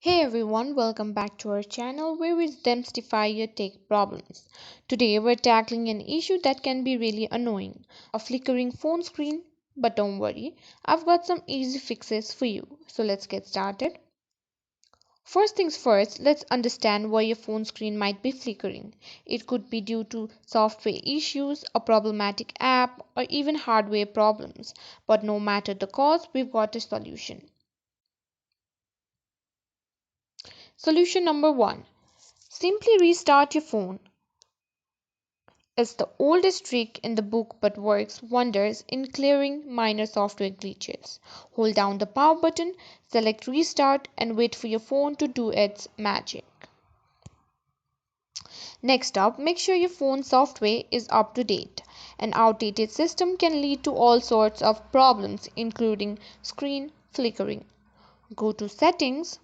Hey everyone, welcome back to our channel where we demystify your tech problems. Today we're tackling an issue that can be really annoying, a flickering phone screen. But don't worry, I've got some easy fixes for you. So let's get started. First things first, let's understand why your phone screen might be flickering. It could be due to software issues, a problematic app, or even hardware problems. But no matter the cause, we've got a solution. Solution number one, simply restart your phone. It's the oldest trick in the book but works wonders in clearing minor software glitches. Hold down the power button, select restart, and wait for your phone to do its magic. Next up, make sure your phone software is up to date. An outdated system can lead to all sorts of problems, including screen flickering. Go to Settings,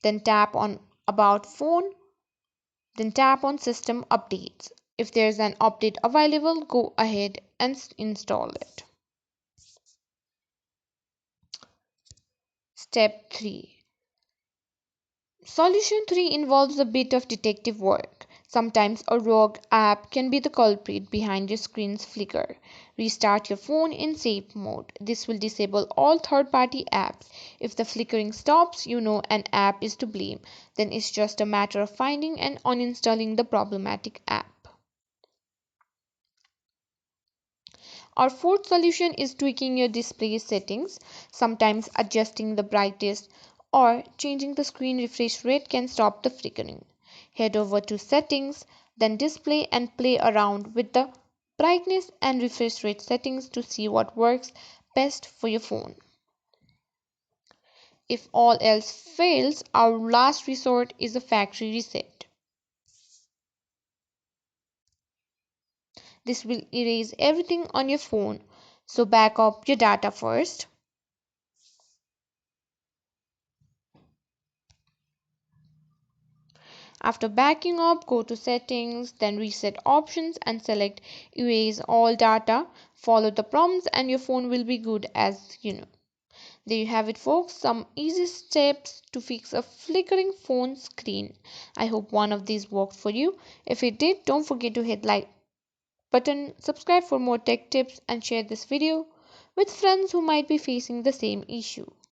then tap on About Phone, then tap on System Updates. If there's an update available, go ahead and install it. Step 3. Solution 3 involves a bit of detective work. Sometimes a rogue app can be the culprit behind your screen's flicker. Restart your phone in safe mode. This will disable all third-party apps. If the flickering stops, you know an app is to blame. Then it's just a matter of finding and uninstalling the problematic app. Our fourth solution is tweaking your display settings. Sometimes adjusting the brightness or changing the screen refresh rate can stop the flickering. Head over to Settings, then Display and play around with the brightness and refresh rate settings to see what works best for your phone. If all else fails, our last resort is a factory reset. This will erase everything on your phone, so back up your data first. After backing up, go to Settings, then Reset Options and select Erase All Data. Follow the prompts and your phone will be good as you know. There you have it folks, some easy steps to fix a flickering phone screen. I hope one of these worked for you. If it did, don't forget to hit like button, subscribe for more tech tips and share this video with friends who might be facing the same issue.